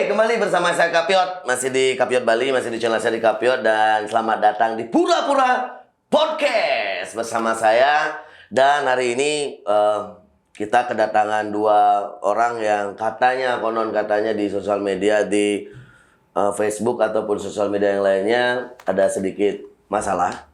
kembali bersama saya Kapiot, masih di Kapiot Bali, masih di channel saya di Kapiot, dan selamat datang di Pura-Pura Podcast bersama saya. Dan hari ini kita kedatangan dua orang yang konon katanya di sosial media, di Facebook ataupun sosial media yang lainnya ada sedikit masalah.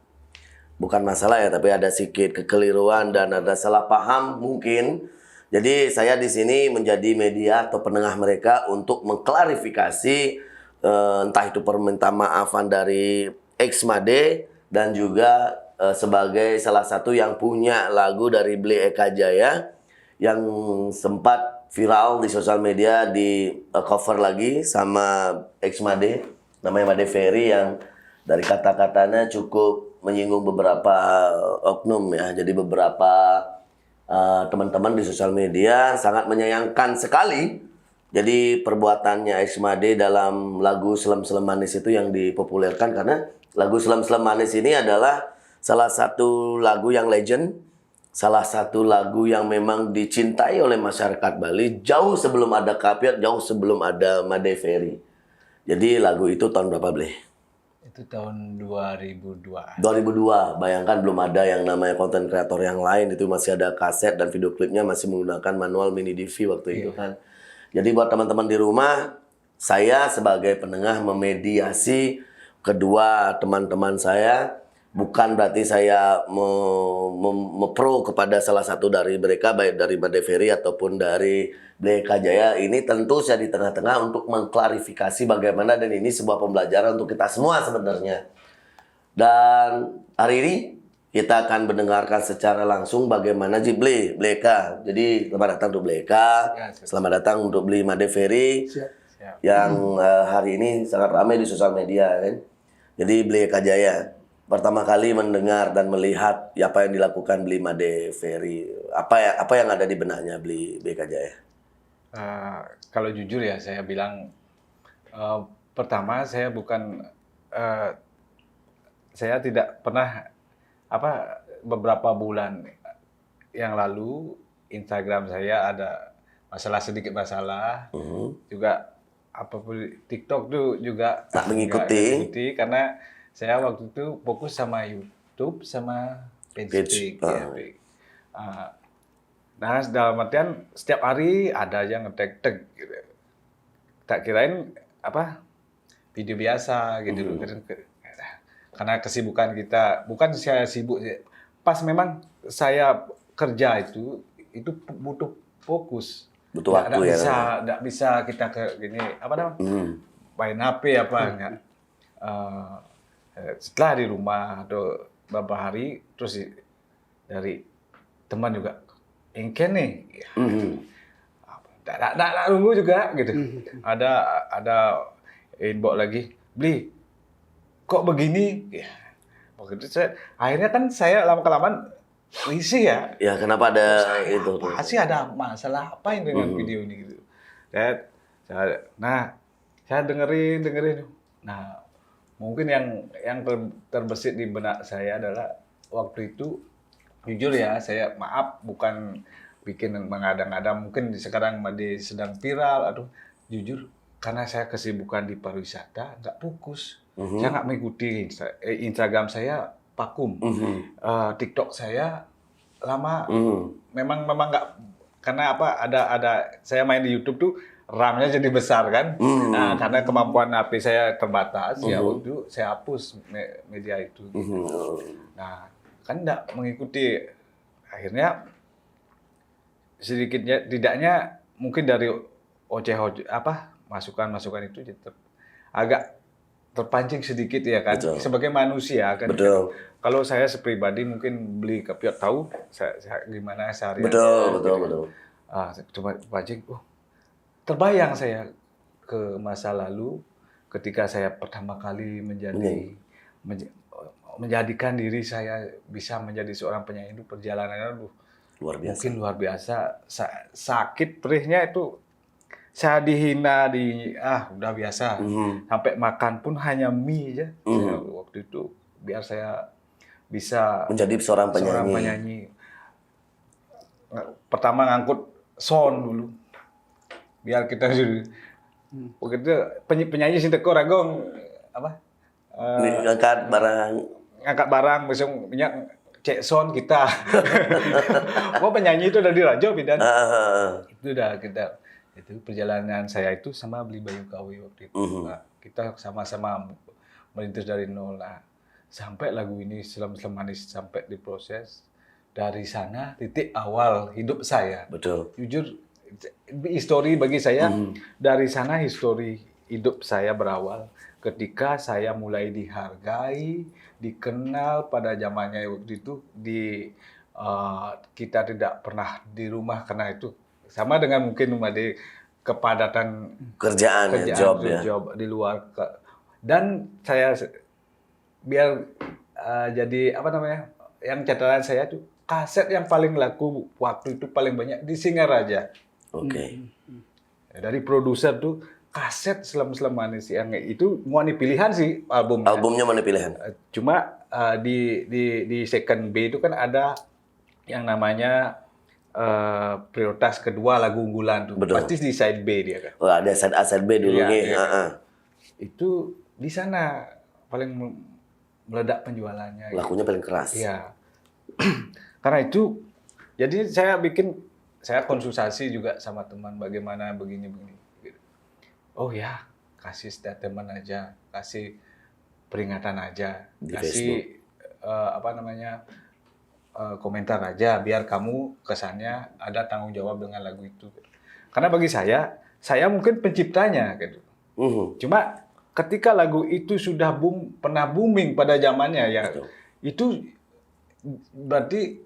Bukan masalah ya, tapi ada sedikit kekeliruan dan ada salah paham mungkin. Jadi saya di sini menjadi media atau penengah mereka untuk mengklarifikasi entah itu permintaan maafan dari Xmade dan juga sebagai salah satu yang punya lagu dari Bli Eka Jaya yang sempat viral di sosial media, di cover lagi sama Xmade, namanya Made Ferry, yang dari kata-katanya cukup menyinggung beberapa oknum ya. Jadi beberapa teman-teman di sosial media sangat menyayangkan sekali jadi perbuatannya Xmade dalam lagu Selem-Selem Manis itu yang dipopulerkan, karena lagu Selem-Selem Manis ini adalah salah satu lagu yang legend, salah satu lagu yang memang dicintai oleh masyarakat Bali jauh sebelum ada Kapiot, jauh sebelum ada Made Ferry. Jadi lagu itu tahun berapa, Ble? Itu tahun 2002. 2002, bayangkan belum ada yang namanya konten kreator yang lain, itu masih ada kaset dan video klipnya masih menggunakan manual mini DV waktu itu kan. Jadi buat teman-teman di rumah, saya sebagai penengah memediasi kedua teman-teman saya, bukan berarti saya pro kepada salah satu dari mereka, baik dari Made Ferry ataupun dari Bli Eka Jaya. Ini tentu saya di tengah-tengah untuk mengklarifikasi bagaimana, dan ini sebuah pembelajaran untuk kita semua sebenarnya. Dan hari ini kita akan mendengarkan secara langsung bagaimana Bli Eka. Jadi selamat datang untuk Bli Eka, selamat datang untuk Bli Made Ferry yang hari ini sangat ramai di sosial media kan. Jadi Bli Eka Jaya pertama kali mendengar dan melihat apa yang dilakukan Bli Made Ferry, apa yang ada di benaknya Bli Eka Jaya? Kalau jujur ya, saya bilang pertama saya saya tidak pernah beberapa bulan yang lalu Instagram saya ada sedikit masalah, juga TikTok tuh juga tak mengikuti karena saya waktu itu fokus sama YouTube sama Facebook. Nah, dalam artian setiap hari ada yang nge-tag gitu. Tak kirain video biasa gitu. Karena kesibukan kita, bukan saya sibuk. Pas memang saya kerja itu butuh fokus. Butuh waktu ya. Nggak bisa kita main HP enggak. Setelah di rumah atau beberapa hari, terus dari teman juga engken nih, tak nunggu juga gitu. Ada inbox lagi, Bli, kok begini? Ya, waktu itu akhirnya kan saya lama-kelamaan risih ya. Ya kenapa ada itu? Pasti ada masalah apa yang dengan video ini gitu. Saya dengerin. Nah, mungkin yang terbesit di benak saya adalah waktu itu, jujur ya, saya maaf bukan bikin mengadang-adang, mungkin sekarang sedang viral, jujur karena saya kesibukan di pariwisata, nggak fokus. Saya nggak mengikuti Instagram saya vakum, TikTok saya lama, memang nggak, karena ada saya main di YouTube tuh RAM-nya jadi besar kan. Nah, karena kemampuan HP saya terbatas, ya waktu itu saya hapus media itu. Nah, kan nggak mengikuti. Akhirnya sedikitnya tidaknya mungkin dari masukan itu agak terpancing sedikit ya kan. Betul. Sebagai manusia kan. Betul. Kalau saya pribadi mungkin Bli Kapiot tahu saya gimana sehari-hari. Betul. Coba pancing, terbayang saya ke masa lalu ketika saya pertama kali menjadikan diri saya bisa menjadi seorang penyanyi. Itu perjalanannya mungkin luar biasa. Sakit perihnya itu, saya dihina, udah biasa. Sampai makan pun hanya mie aja. Waktu itu biar saya bisa menjadi seorang penyanyi. Pertama ngangkut sound dulu. Biar kita Begitu penyanyi sing teko ragong apa? Ngangkat barang. Ngangkat barang besok minyak cek sound kita. Mau penyanyi itu udah dirajo bidan. Itu udah kita itu perjalanan saya itu sama beli Bayu KW waktu itu. Nah, kita sama-sama merintis dari nol. Nah, sampai lagu ini Selam-Selam Manis sampai diproses. Dari sana titik awal hidup saya. Betul. Jujur histori bagi saya dari sana histori hidup saya berawal ketika saya mulai dihargai, dikenal pada zamannya waktu itu kita tidak pernah di rumah karena itu sama dengan mungkin di kepadatan Kerjaan ya, job di luar dan saya biar jadi apa namanya yang catatan saya tuh kaset yang paling laku waktu itu paling banyak di Singaraja. Oke. Dari produser tuh kaset Selam-Selam Manis yang itu mau pilihan sih albumnya. Albumnya mana pilihan? Cuma di second B itu kan ada yang namanya prioritas kedua lagu unggulan tuh. Betul. Pasti di side B dia kan. Oh, ada side A, side B dulu Iya, nih. iya. Itu di sana paling meledak penjualannya. Lakunya paling keras. Iya. Karena itu jadi saya konsultasi juga sama teman bagaimana begini. Oh ya, kasih statement aja, kasih peringatan aja, Di kasih komentar aja biar kamu kesannya ada tanggung jawab dengan lagu itu. Karena bagi saya mungkin penciptanya gitu. Cuma ketika lagu itu sudah pernah booming pada zamannya ya, Betul. itu berarti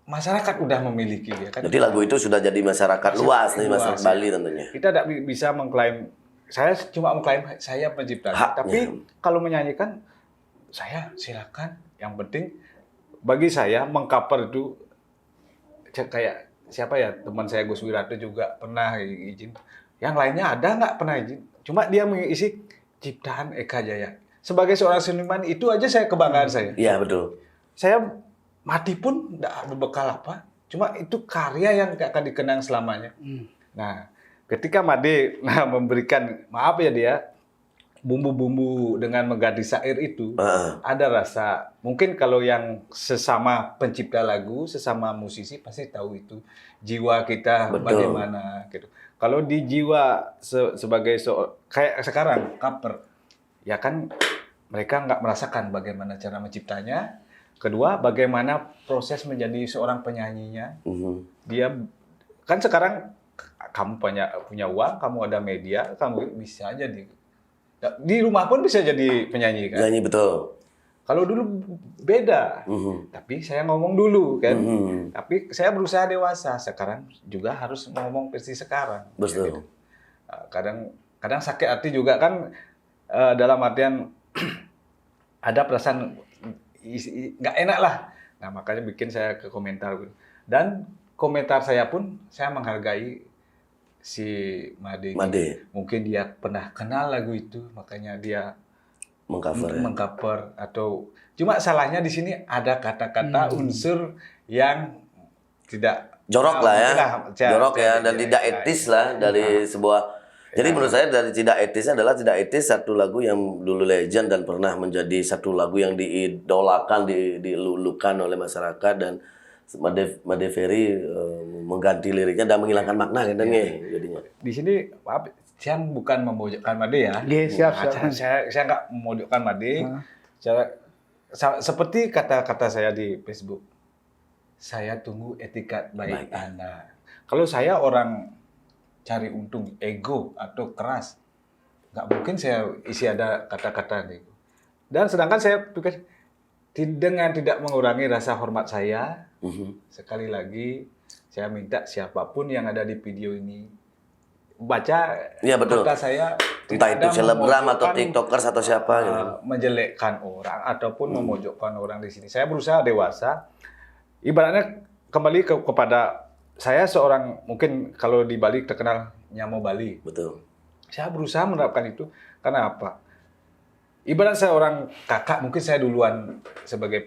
masyarakat udah memiliki ya kan. Jadi lagu itu sudah jadi masyarakat luas nih, masyarakat Bali tentunya. Kita tidak bisa mengklaim, saya cuma mengklaim saya penciptanya. Haknya. Tapi kalau menyanyikan, saya silakan. Yang penting bagi saya mengcover itu kayak siapa ya teman saya Gus Wiratu juga pernah izin. Yang lainnya ada nggak pernah izin. Cuma dia mengisi ciptaan Eka Jaya. Sebagai seorang seniman itu aja saya kebanggaan saya. Iya betul. Saya mati pun nggak berbekal apa. Cuma itu karya yang akan dikenang selamanya. Nah, ketika Made memberikan, maaf ya dia, bumbu-bumbu dengan mengganti syair itu, ada rasa, mungkin kalau yang sesama pencipta lagu, sesama musisi, pasti tahu itu. Jiwa kita bagaimana, gitu. Kalau di jiwa sebagai kayak sekarang, cover, ya kan mereka nggak merasakan bagaimana cara menciptanya. Kedua, bagaimana proses menjadi seorang penyanyinya. Dia kan sekarang kamu punya uang, kamu ada media, kamu bisa aja di rumah pun bisa jadi penyanyi kan. Penyanyi betul. Kalau dulu beda. Tapi saya ngomong dulu kan. Tapi saya berusaha dewasa. Sekarang juga harus ngomong versi sekarang. Betul. Gitu. Kadang sakit hati juga kan dalam artian ada perasaan nggak enak lah. Nah makanya bikin saya ke komentar. Dan komentar saya pun saya menghargai si Made. Mungkin dia pernah kenal lagu itu, makanya dia mengcover atau cuma salahnya di sini ada kata-kata unsur yang tidak jorok lah ya. Jorok ya dan tidak etis lah dari sebuah. Jadi menurut saya dari tidak etisnya adalah tidak etis satu lagu yang dulu legend dan pernah menjadi satu lagu yang diidolakan, dilulukan oleh masyarakat dan Made Ferry mengganti liriknya dan menghilangkan makna kan jadinya. Di sini maaf, saya bukan memojokkan Made ya. Siap. Saya nggak memojokkan Made. Seperti kata-kata saya di Facebook. Saya tunggu etikat baik Anda. Kalau saya orang cari untung, ego atau keras, nggak mungkin saya isi ada kata-kata itu. Dan sedangkan saya pikir dengan tidak mengurangi rasa hormat saya, sekali lagi saya minta siapapun yang ada di video ini baca kata saya, entah itu selebgram atau tiktokers atau siapa, menjelekkan orang ataupun memojokkan orang di sini. Saya berusaha dewasa. Ibaratnya kembali kepada saya seorang, mungkin kalau di Bali terkenal Nyamo Bali. Betul. Saya berusaha menerapkan itu. Karena apa? Ibarat saya orang kakak, mungkin saya duluan sebagai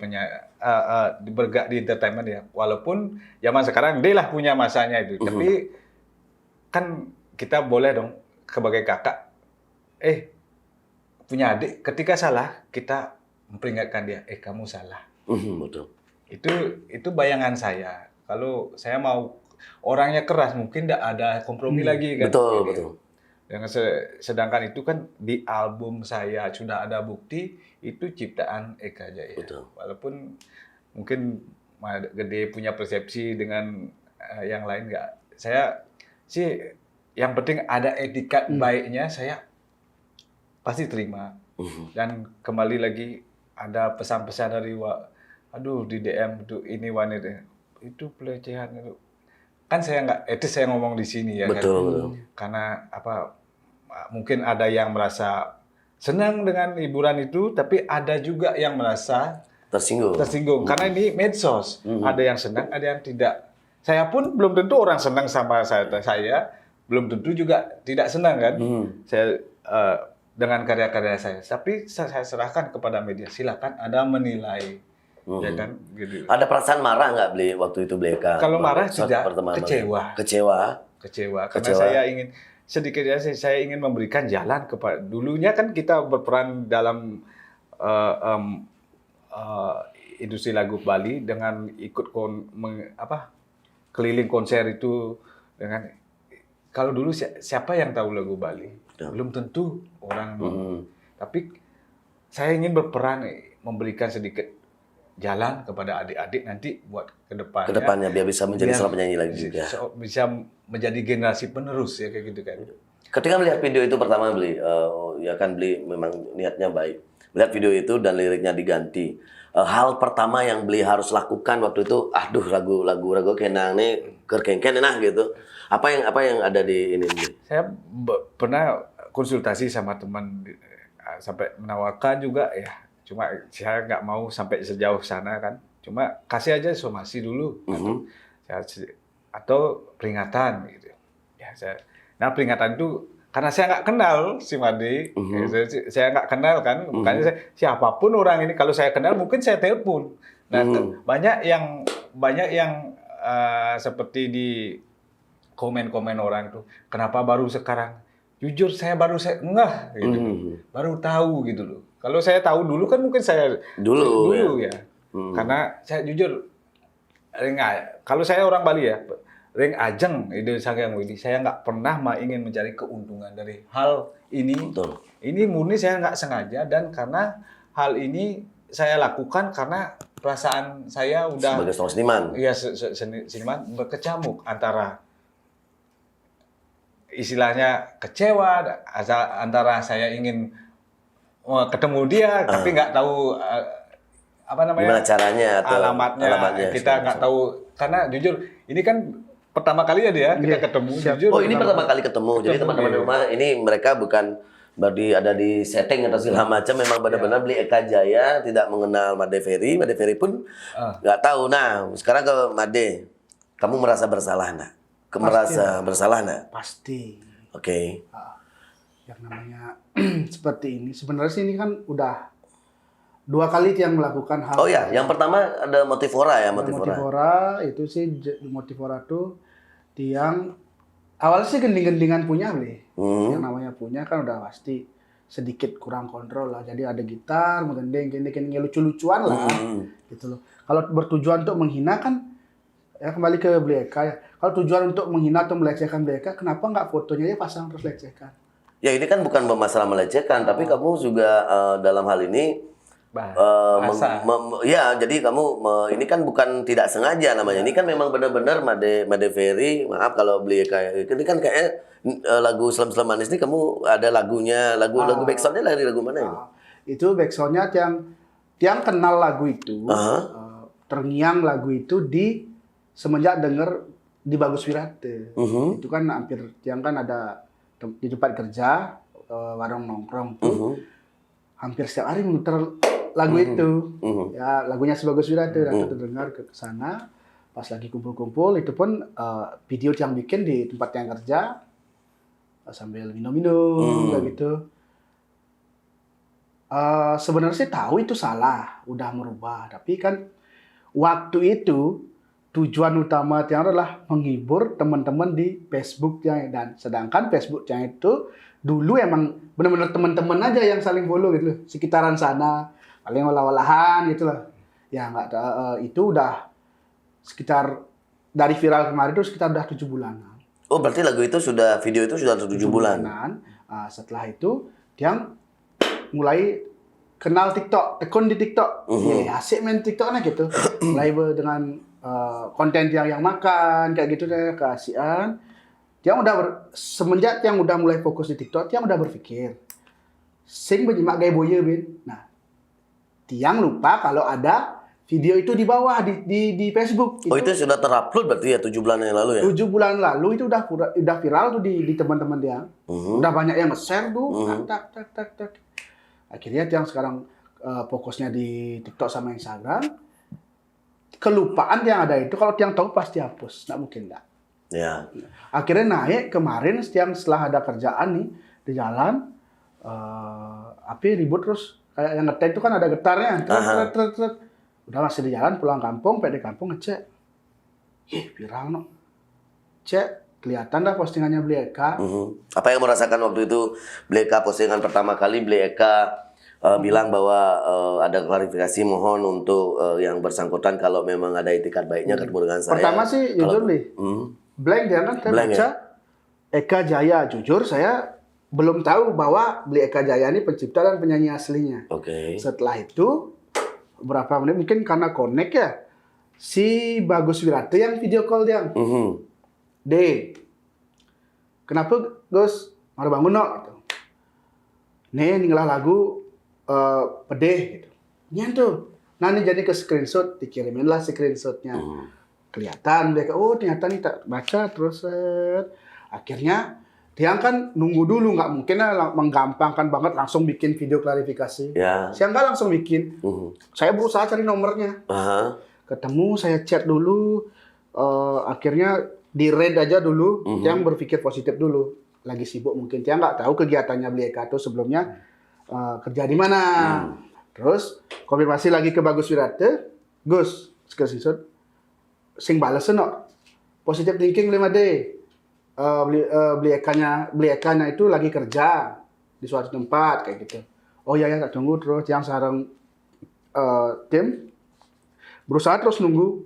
bergerak di entertainment ya. Walaupun zaman sekarang dia lah punya masanya itu. Tapi kan kita boleh dong sebagai kakak, punya adik, ketika salah kita memperingatkan dia, kamu salah. Betul. Itu bayangan saya. Kalau saya mau orangnya keras, mungkin tidak ada kompromi lagi kan. Betul, betul. Sedangkan itu kan di album saya sudah ada bukti itu ciptaan Eka Jaya. Betul. Walaupun mungkin Gede punya persepsi dengan yang lain nggak. Saya sih yang penting ada etikat baiknya, saya pasti terima. Dan kembali lagi ada pesan-pesan dari di DM itu ini wanita itu pelecehan itu. Kan saya nggak etis saya ngomong di sini ya. Betul, kan. betul. Karena mungkin ada yang merasa senang dengan hiburan itu, tapi ada juga yang merasa tersinggung. Karena ini medsos. Ada yang senang, ada yang tidak. Saya pun belum tentu orang senang sama saya belum tentu juga tidak senang kan. Saya dengan karya-karya saya. Tapi saya serahkan kepada media. Silakan Anda menilai. Ya kan? Gitu. Ada perasaan marah nggak beli waktu itu beli Eka? Kalau marah tidak, kecewa. Karena saya ingin sedikitnya saya ingin memberikan jalan kepada dulunya kan kita berperan dalam industri lagu Bali dengan ikut keliling konser itu dengan kalau dulu siapa yang tahu lagu Bali? Belum tentu orang. Tapi saya ingin berperan memberikan sedikit jalan kepada adik-adik nanti buat kedepannya biar bisa menjadi seorang penyanyi lagi juga. Bisa menjadi generasi penerus ya kayak gitu kan. Ketika melihat video itu pertama beli, ya kan beli memang niatnya baik. Melihat video itu dan liriknya diganti. Hal pertama yang beli harus lakukan waktu itu, lagu kenang nih kerkengken nah gitu. Apa yang ada di ini? Saya pernah konsultasi sama teman sampai menawarkan juga ya. Cuma saya nggak mau sampai sejauh sana kan. Cuma kasih aja somasi dulu atau peringatan gitu. Ya nah peringatan itu karena saya nggak kenal si Made, saya nggak kenal kan. Makanya siapapun orang ini kalau saya kenal mungkin saya telepon. Nah banyak yang seperti di komen-komen orang itu kenapa baru sekarang? Jujur saya baru ngeh gitu, baru tahu gitu loh. Kalau saya tahu dulu kan mungkin saya dulu ya. Karena saya jujur, kalau saya orang Bali ya, ring ajeng ide saya nggak pernah ingin mencari keuntungan dari hal ini. Betul. Ini murni saya nggak sengaja dan karena hal ini saya lakukan karena perasaan saya udah sebagai seorang seniman. Iya, seniman berkecamuk antara istilahnya kecewa antara saya ingin ketemu dia tapi nggak tahu gimana caranya atau alamatnya kita nggak tahu karena jujur ini kan pertama kali ya dia kita ketemu jujur. Ini pertama kali ketemu. Jadi teman-teman rumah ini mereka bukan berarti ada di setting atau segala macam, memang benar-benar beli Eka Jaya tidak mengenal Made Ferry pun nggak tahu. Nah sekarang ke Made, kamu merasa bersalah nak? Bersalah nak? Pasti. Oke. Yang namanya seperti ini. Sebenarnya sih ini kan udah 2 kali yang melakukan hal. Oh ya, yang pertama ada Motivora ya, Motivora itu sih Motivora tuh tiang awalnya sih gending-gendingan punya beli. Yang namanya punya kan udah pasti sedikit kurang kontrol lah. Jadi ada gitar, menggending, gini lucu-lucuan lah. Gitu loh. Kalau bertujuan untuk menghina kan ya kembali ke Bleka ya. Kalau tujuan untuk menghina atau melecehkan Bleka, kenapa nggak fotonya dia pasang terus lecehkan? Ya ini kan bukan masalah melecehkan, tapi kamu juga dalam hal ini ya jadi kamu ini kan bukan tidak sengaja namanya. Ini kan memang benar-benar Made Ferry, maaf kalau beli kayak ini kan kayak lagu Selam Selam Manis ini kamu ada lagunya, lagu backsoundnya dari lagu mana ini? Itu backsoundnya yang kenal lagu itu, terngiang lagu itu semenjak denger di Bagus Wirate. Itu kan hampir yang kan ada di tempat kerja warung nongkrong tuh hampir setiap hari muter lagu itu. Ya lagunya si Bagus Wirate dan kita dengar ke sana pas lagi kumpul-kumpul itu pun video yang bikin di tempat yang kerja sambil minum-minum kayak gitu. Sebenarnya sih tahu itu salah, udah merubah, tapi kan waktu itu tujuan utama Tiang adalah menghibur teman-teman di Facebook Tiang, dan sedangkan Facebook Tiang itu dulu emang benar-benar teman-teman aja yang saling follow gitu, sekitaran sana, paling olah-olahan gitu lah. Ya nggak ada, itu udah sekitar dari viral kemarin itu sekitar udah 7 bulanan. Oh, berarti video itu sudah 7 bulan. Setelah itu Tiang mulai kenal TikTok, tekun di TikTok. Ya, asik main TikToknya gitu. Mulai dengan konten yang makan kayak gitu deh, keasian. Tiang semenjak Tiang udah mulai fokus di TikTok, Tiang udah berpikir sing menyimak gaya boye bin. Nah, Tiang lupa kalau ada video itu di bawah di Facebook. Oh, itu sudah terupload berarti ya 7 bulan yang lalu ya? 7 bulan lalu itu udah viral tuh di teman-teman Tiang. Udah banyak yang nge-share tuh. Tak. Akhirnya Tiang sekarang fokusnya di TikTok sama Instagram. Kelupaan yang ada itu kalau Tiang tahu pasti hapus, nggak mungkin nggak. Ya. Akhirnya naik kemarin Tiang setelah ada kerjaan nih di jalan, ribut terus kayak yang ngetek itu kan ada getarnya, tret. Udah masih di jalan pulang kampung, di kampung ngecek, viral no, cek kelihatan dah postingannya Beli Eka. Apa yang merasakan waktu itu Beli Eka postingan pertama kali Beli Eka bilang bahwa ada klarifikasi, mohon untuk yang bersangkutan kalau memang ada itikat baiknya ketemu dengan saya. Pertama sih jujur nih, blank dia kan saya baca ya? Eka Jaya. Jujur saya belum tahu bahwa Beli Eka Jaya ini pencipta dan penyanyi aslinya. Oke. Setelah itu berapa menit mungkin karena connect ya, si Bagus Wirate yang video call dia. Kenapa Gus? Mau bangun no? Gitu. Nih inilah lagu pedih gitu. Nyantu. Nah ini jadi ke screenshot, dikirimin lah screenshotnya. Kelihatan mereka, oh ternyata nih tak baca terus. Akhirnya dia kan nunggu dulu, nggak mungkin lah menggampangkan banget langsung bikin video klarifikasi. Ya. Saya nggak langsung bikin. Saya berusaha cari nomornya. Ketemu, saya chat dulu. Akhirnya di read aja dulu. Yang berpikir positif dulu. Lagi sibuk mungkin. Dia nggak tahu kegiatannya Beli Eka itu sebelumnya kerja di mana. Terus konfirmasi lagi ke Bagus Wirate. Gus, screenshot. Sing bales no. Positive thinking 5D. Beli Ekanya itu lagi kerja di suatu tempat kayak gitu. Oh ya tak tunggu terus yang sarang tim berusaha terus nunggu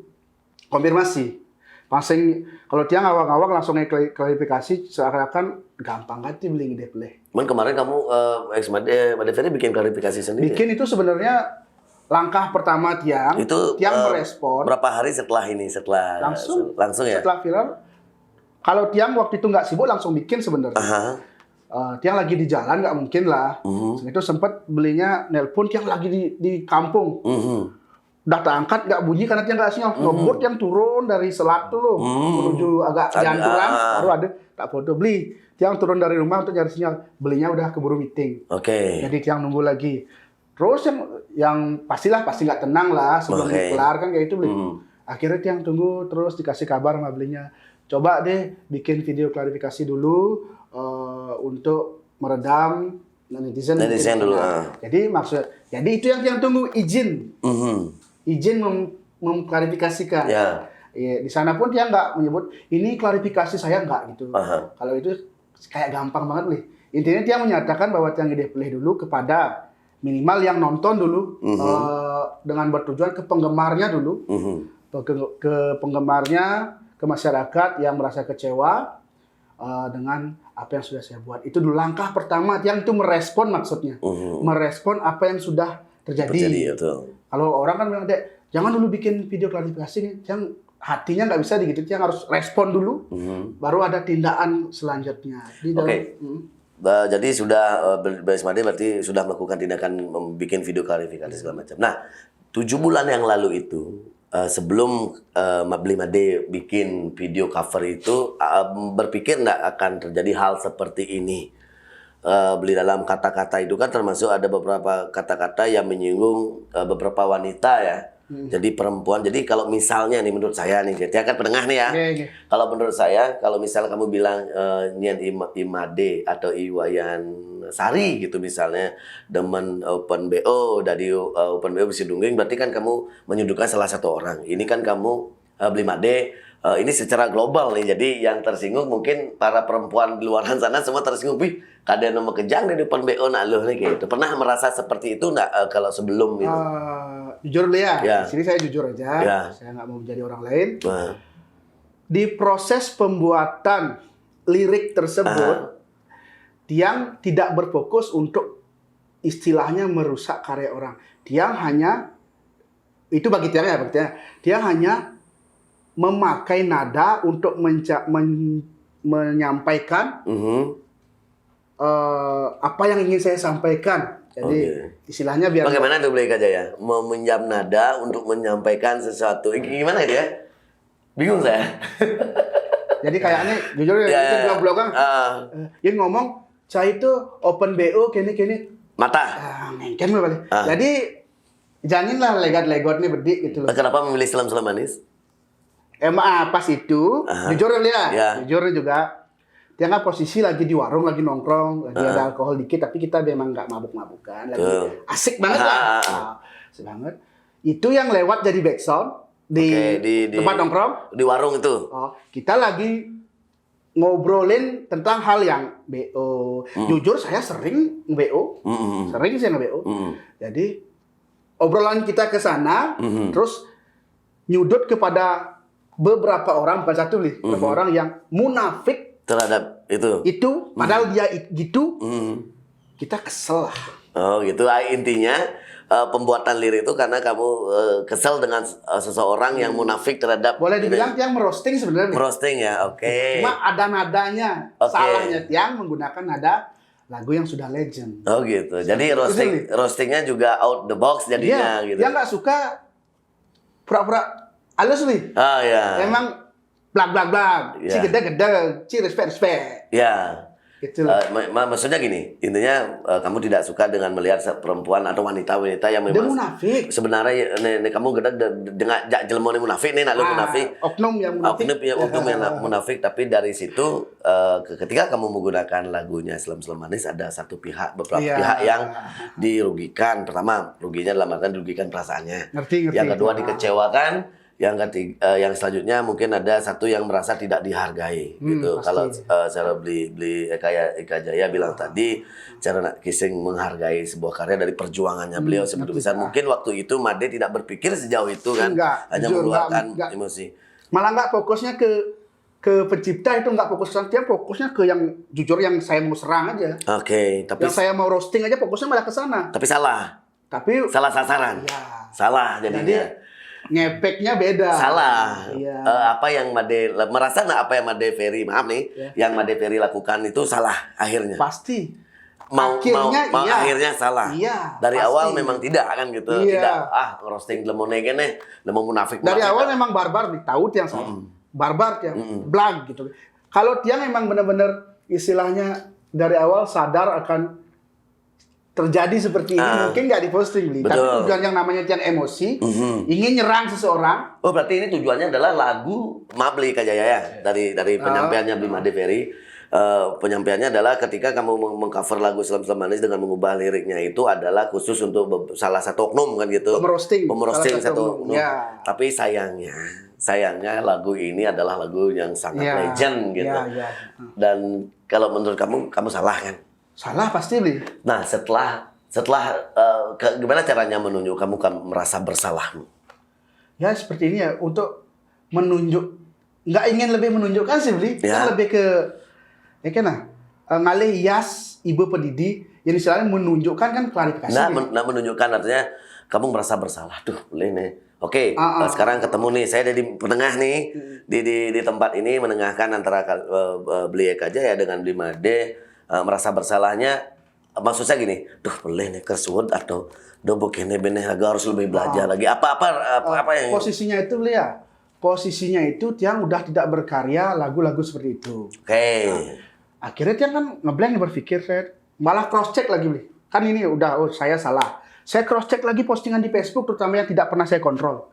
konfirmasi. Pasing kalau tiang awak-awak langsung klarifikasi seakan-akan gampang ganti beli ide play. Cuman kemarin kamu Made Ferry bikin klarifikasi sendiri. Bikin itu sebenarnya langkah pertama tiang. Itu tiang merespon. Berapa hari setelah ini? Langsung ya. Setelah viral. Kalau tiang waktu itu nggak sibuk langsung bikin sebenarnya. Tiang lagi di jalan nggak mungkin lah. Itu sempat belinya nelpon tiang lagi di kampung. Udah terangkat nggak bunyi karena tiang nggak sinyal. Ngebut yang turun dari Selat tuh loh menuju agak janturan baru ada tak foto beli. Tiang turun dari rumah untuk nyari sinyal. Belinya udah keburu meeting. Jadi tiang nunggu lagi. Terus yang pasti nggak tenang lah sebelum kelar kan kayak itu beli. Akhirnya tiang tunggu terus dikasih kabar sama belinya. Coba deh bikin video klarifikasi dulu untuk meredam netizen dulu. Jadi itu yang tunggu izin. Izin mengklarifikasikan. Ya, di sana pun dia nggak menyebut ini klarifikasi saya nggak gitu. Kalau itu kayak gampang banget nih. Intinya dia menyatakan bahwa yang dipilih dulu kepada minimal yang nonton dulu dengan bertujuan ke penggemarnya dulu, ke penggemarnya, ke masyarakat yang merasa kecewa dengan apa yang sudah saya buat. Itu dulu langkah pertama yang itu merespon maksudnya, merespon apa yang sudah terjadi. Kalau orang kan bilang, Dek, jangan dulu bikin video klarifikasi nih, yang hatinya nggak bisa gitu, yang harus respon dulu, baru ada tindakan selanjutnya. Jadi sudah Made berarti sudah melakukan tindakan bikin video klarifikasi segala macam. Nah, 7 bulan yang lalu itu sebelum Beli Made bikin video cover itu berpikir nggak akan terjadi hal seperti ini. Beli dalam kata-kata itu kan termasuk ada beberapa kata-kata yang menyinggung beberapa wanita ya. Jadi perempuan. Jadi kalau misalnya nih menurut saya nih, dia kan penengah nih ya. Kalau menurut saya, kalau misalnya kamu bilang Nian Imade atau Iwayan Sari gitu misalnya demen Open BO dari Open BO Besi Dungging, berarti kan kamu menyudutkan salah satu orang. Ini kan kamu Blimade. Ini secara global nih, jadi yang tersinggung mungkin para perempuan di luar sana semua tersinggung. Wih, kadang nama kejang di depan BO nak lu nih kayak gitu. Pernah merasa seperti itu nggak kalau sebelum itu? Jujur dulu ya, Ya. di sini saya jujur aja, Ya. saya nggak mau menjadi orang lain. Nah, Di proses pembuatan lirik tersebut, Tiang tidak berfokus untuk istilahnya merusak karya orang. Tiang hanya, itu bagi Tiang ya, Tiang hanya memakai nada untuk menyampaikan apa yang ingin saya sampaikan. Jadi istilahnya biar bagaimana tuh Blika Jaya? Meminjam nada untuk menyampaikan sesuatu. Gimana itu ya? Bingung saya. jadi kayaknya jujur itu blog-blogan yang ngomong saya itu open BO kini Mata. ngengken balik. Jadi janganlah legot-legot nih berdik gitu loh. Kenapa memilih selam-selam manis? Pas itu jujur ya, Ya. jujur juga. Dia nggak posisi lagi di warung, lagi nongkrong, lagi ada alkohol dikit, tapi kita memang nggak mabuk-mabukan, lagi asik banget lah, asik banget. Itu yang lewat jadi backsound di tempat nongkrong, di warung itu. Kita lagi ngobrolin tentang hal yang BO. Jujur saya sering BO, sering saya nge-BO. Jadi obrolan kita ke sana, terus nyudut kepada beberapa orang, bukan satu nih, beberapa orang yang munafik Terhadap itu. padahal dia gitu, kita kesel lah. Oh gitu. Intinya pembuatan lirik itu karena kamu kesel dengan seseorang yang munafik terhadap. Boleh dibilang Tiang merosting sebenarnya. Roasting ya, oke. Cuma ada nadanya. Oke. Salahnya Tiang menggunakan nada lagu yang sudah legend. Oh gitu. Jadi roastingnya juga out the box jadinya gitu. Dia nggak suka pura-pura halus nih. Oh ya. Emang blag, Ya. si gede-gede, si respect. Ya. Gitu. Maksudnya gini, intinya kamu tidak suka dengan melihat perempuan atau wanita-wanita yang Dia memang munafik. sebenarnya kamu gede dengan jelma munafik nih, nak lu munafik. Oknum yang munafik. Oknum yang munafik, tapi dari situ ketika kamu menggunakan lagunya Selam-Selam Manis ada satu pihak, beberapa pihak yang dirugikan. Pertama, ruginya dalam artian dirugikan perasaannya. Ngerti. Yang kedua dikecewakan. Yang ketiga, yang selanjutnya mungkin ada satu yang merasa tidak dihargai gitu. Pasti. Kalau cara beli Eka Jaya bilang tadi, cara nak Kissing menghargai sebuah karya dari perjuangannya beliau sebegitu besar. Mungkin waktu itu Made tidak berpikir sejauh itu kan, Enggak, hanya jujur, mengeluarkan enggak. emosi. Malah nggak fokusnya ke pencipta, itu nggak fokus ke dia, fokusnya ke yang jujur yang saya mau serang aja. Oke, tapi Yang saya mau roasting aja fokusnya malah ke sana. salah Tapi sasaran, ya, salah jadinya. jadi ngepeknya beda. Salah. Iya. Apa yang Made merasa nggak apa yang Made Ferry, maaf nih, yang Made Ferry lakukan itu salah akhirnya. Pasti. Mau Akhirnya iya. akhirnya salah. Iya, Dari pasti. awal memang tidak kan gitu. Iya. Tidak roasting lemone kene, lemon munafik. Dari awal memang barbar nih, tahu Tiang salah. Barbar Tiang, blag gitu. Kalau Tiang memang benar-benar istilahnya dari awal sadar akan terjadi seperti ini, mungkin nggak diposting beli. Tapi Betul. tujuan yang namanya Tiang emosi, ingin nyerang seseorang. Oh, berarti ini tujuannya adalah lagu Mabli Kajaya ya, dari penyampaiannya Bli Made Ferry. Penyampaiannya adalah ketika kamu mengcover lagu Selam-Selam Manis dengan mengubah liriknya itu adalah khusus untuk salah satu oknum kan gitu. Pemerosting satu oknum. Ya. Tapi sayangnya lagu ini adalah lagu yang sangat Ya, legend gitu. ya. Dan kalau menurut kamu salah kan? Salah pasti beli. Nah, setelah gimana caranya menunjuk kamu kan merasa bersalah? Ya seperti ini ya, untuk menunjuk, nggak ingin lebih menunjukkan sih beli, Ya. kan lebih ke ngalih hias ibu pendidik yang istilahnya menunjukkan kan klarifikasi. Nah, menunjukkan artinya kamu merasa bersalah. Duh, boleh nih. Oke, sekarang ketemu nih. Saya ada di penengah nih, di tempat ini menengahkan antara Bli Eka Jaya dengan Bli Made. Merasa bersalahnya, maksud saya gini, duh boleh nih kesuwut atau dobo kene beneh agak harus lebih belajar lagi. Apa yang Posisinya itu beli ya. Posisinya itu Tiang udah tidak berkarya lagu-lagu seperti itu. Oke. Akhirnya Tiang kan ngeblank berpikir, saya malah cross check lagi beli. Kan ini udah, saya salah. Saya cross check lagi postingan di Facebook, terutama yang tidak pernah saya kontrol.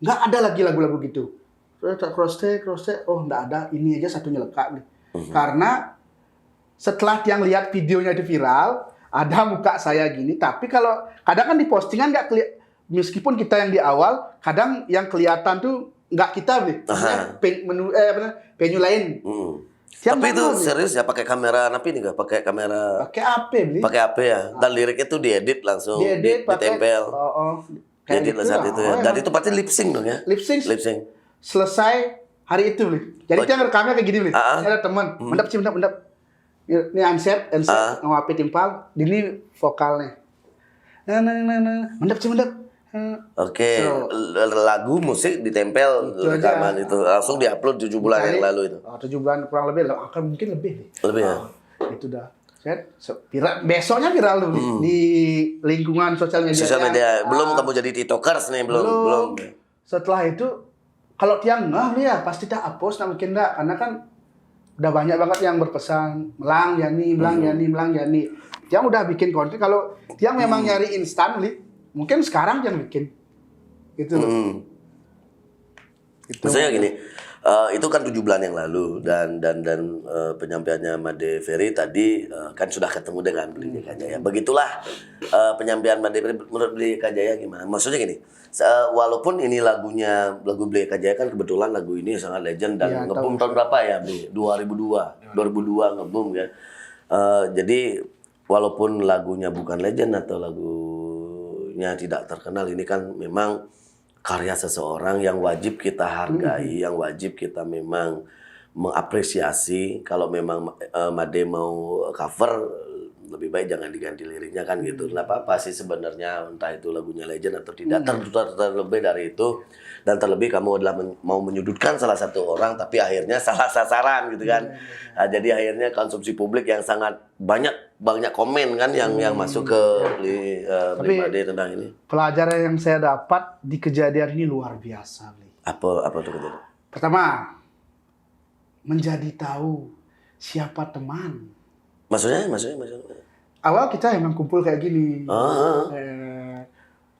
Nggak ada lagi lagu-lagu gitu. Saya cross check, oh nggak ada. Ini aja satunya lekat nih. Karena setelah Tiang lihat videonya itu viral, ada muka saya gini. Tapi kalau kadang kan di postingan nggak kelihatan, meskipun kita yang di awal, kadang yang kelihatan tuh nggak kita beli. Penyu lain. Tiang Tapi itu nggak beli. serius ya pakai kamera napi nih nggak? Pakai kamera Pakai AP beli. pakai HP ya. Dan liriknya tuh diedit langsung, Diedit pakai. ditempel. Kayak Diedit lah saat lah. itu ya. Dan itu pasti lip sync dong ya. Lip sync. Lip sync. Selesai hari itu beli. Jadi tiang rekamnya kayak gini beli. Ada teman, mendap. Ini unset sama HP timpal. Ini vokalnya. Mendap. Oke, So, lagu musik ditempel Itu aja. rekaman itu langsung diupload 7 bulan yang lalu itu. 7 bulan kurang lebih, akan mungkin lebih. Lebih ya. Itu dah. Besoknya viral dulu di lingkungan sosial media. Sosial media belum kamu jadi tiktokers nih belum. Setelah itu kalau tiang ya pasti tak hapus, nah mungkin enggak karena kan udah banyak banget yang berpesan melang Yani. Tiang udah bikin konten, kalau tiang memang nyari instan mungkin sekarang tiang bikin. Gitu loh. Gitu. Maksudnya gini, itu kan 7 bulan yang lalu dan penyampaiannya Made Ferry tadi kan sudah ketemu dengan Beli Kajaya. Begitulah penyampaian Made Ferry menurut Beli Kajaya gimana? Maksudnya gini, walaupun ini lagu Beli Kajaya kan kebetulan lagu ini sangat legend dan Ya, ngebum tahun berapa ya Beli? 2002 ngebum ya. Jadi walaupun lagunya bukan legend atau lagunya tidak terkenal, ini kan memang karya seseorang yang wajib kita hargai, yang wajib kita memang mengapresiasi. Kalau memang Made mau cover, lebih baik jangan diganti liriknya kan gitu. Nggak apa-apa sih sebenarnya, entah itu lagunya legend atau tidak. Terlebih dari itu, dan terlebih kamu adalah mau menyudutkan salah satu orang, tapi akhirnya salah sasaran gitu kan. Nah, jadi akhirnya konsumsi publik yang sangat banyak komen kan yang masuk ke Beli Made tentang ini. Pelajaran yang saya dapat di kejadian ini luar biasa, Bli. Apa tuh kejadian? Pertama, menjadi tahu siapa teman. Maksudnya? Awal kita emang kumpul kayak gini.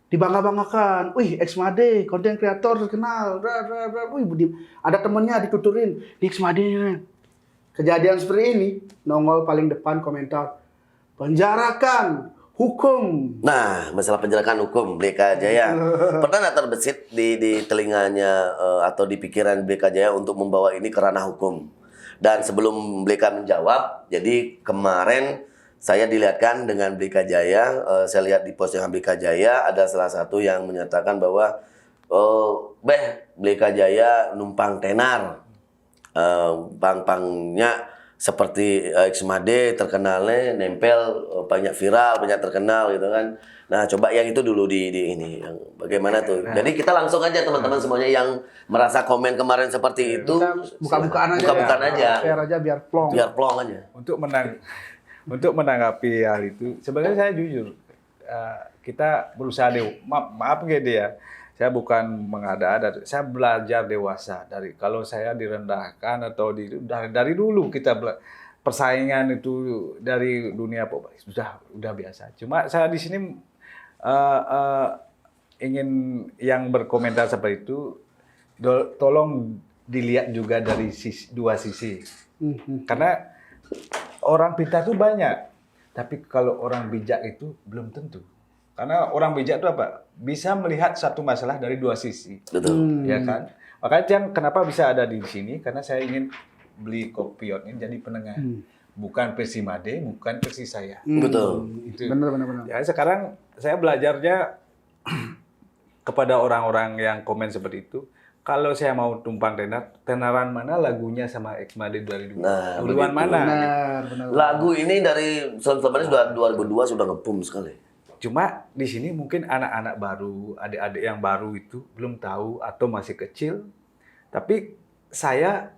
Dibangga-banggakan. Wih, X-Made, konten kreator terkenal. Wih, ada temennya dituturin. Di X-Made ini. Kejadian seperti ini, nongol paling depan komentar. Penjarakan, hukum. Nah, masalah penjarakan hukum Beli Kajaya. Pernah nggak terbesit di telinganya atau di pikiran Beli Kajaya untuk membawa ini ke ranah hukum? Dan sebelum Beli menjawab, jadi kemarin saya dilihatkan dengan Beli Kajaya, saya lihat di postingan Beli Kajaya ada salah satu yang menyatakan bahwa Beli Kajaya numpang tenar, pang-pangnya seperti X-Made terkenalnya nempel, banyak viral, banyak terkenal gitu kan. Nah, coba yang itu dulu di ini yang bagaimana tuh. Jadi kita langsung aja teman-teman semuanya yang merasa komen kemarin seperti itu, Buka-bukaan aja. buka-bukaan aja. Share aja biar plong. Biar plong aja. Untuk menanggapi hal itu, sebenarnya saya jujur, kita berusaha maaf gitu ya, saya bukan mengada-ada, saya belajar dewasa dari kalau saya direndahkan atau dari dulu kita persaingan itu dari dunia pop sudah biasa. Cuma saya di sini ingin yang berkomentar seperti itu tolong dilihat juga dari dua sisi. Karena orang pintar itu banyak, tapi kalau orang bijak itu belum tentu. Karena orang bijak itu apa? Bisa melihat satu masalah dari dua sisi. Betul. Ya kan? Makanya kenapa bisa ada di sini? Karena saya ingin Beli Kopiot ini jadi penengah. Bukan versi Made, bukan versi saya. Betul. Itu. Benar. Ya, sekarang saya belajarnya kepada orang-orang yang komen seperti itu. Kalau saya mau tumpang tenaran mana lagunya sama X-Made 2002? Nah, duluan begitu. mana? Benar. Lagu ini dari sebenarnya sudah 2002 sudah ngebum sekali. Cuma di sini mungkin anak-anak baru, adik-adik yang baru itu belum tahu atau masih kecil. Tapi saya,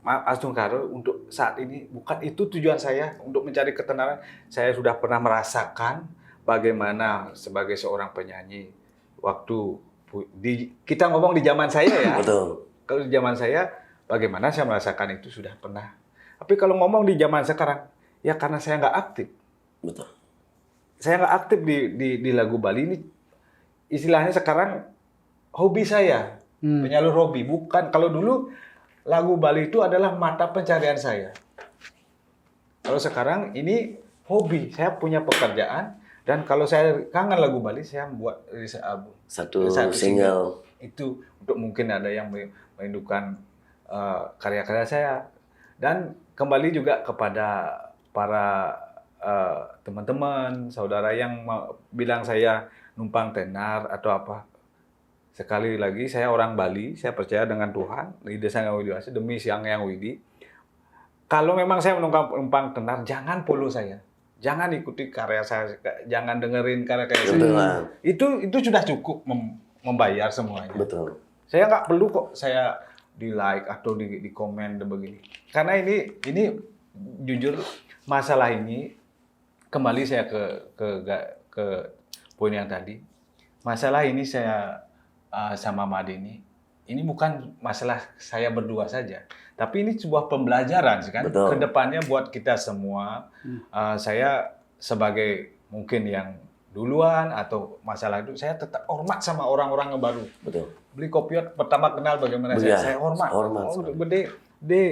maaf Astung Karo, untuk saat ini bukan itu tujuan saya untuk mencari ketenaran. Saya sudah pernah merasakan bagaimana sebagai seorang penyanyi waktu kita ngomong di zaman saya ya. Betul. Kalau di zaman saya, bagaimana saya merasakan itu sudah pernah. Tapi kalau ngomong di zaman sekarang, ya karena saya nggak aktif. Betul. Saya nggak aktif di lagu Bali ini. Istilahnya sekarang hobi saya, penyalur hobi. Bukan, kalau dulu lagu Bali itu adalah mata pencarian saya. Kalau sekarang ini hobi, saya punya pekerjaan. Dan kalau saya kangen lagu Bali, saya membuat rilis album. Satu single. itu untuk mungkin ada yang merindukan karya-karya saya. Dan kembali juga kepada para teman-teman, saudara yang bilang saya numpang tenar atau apa. Sekali lagi, saya orang Bali, saya percaya dengan Tuhan, di desa Yang Widi, demi Siang Yang Widi. Kalau memang saya numpang tenar, jangan follow saya. Jangan ikuti karya saya, jangan dengerin karya-karya saya. Itu sudah cukup membayar semuanya. Betul. Saya nggak perlu kok saya di like atau di komen dan begini. Karena ini jujur masalah ini kembali saya ke poin yang tadi. Masalah ini saya sama Made ini bukan masalah saya berdua saja, tapi ini sebuah pembelajaran kan. Betul. Kedepannya buat kita semua. Saya sebagai mungkin yang duluan atau masalah itu, saya tetap hormat sama orang-orang yang baru. Betul. Beli Kopiot pertama kenal bagaimana saya hormat.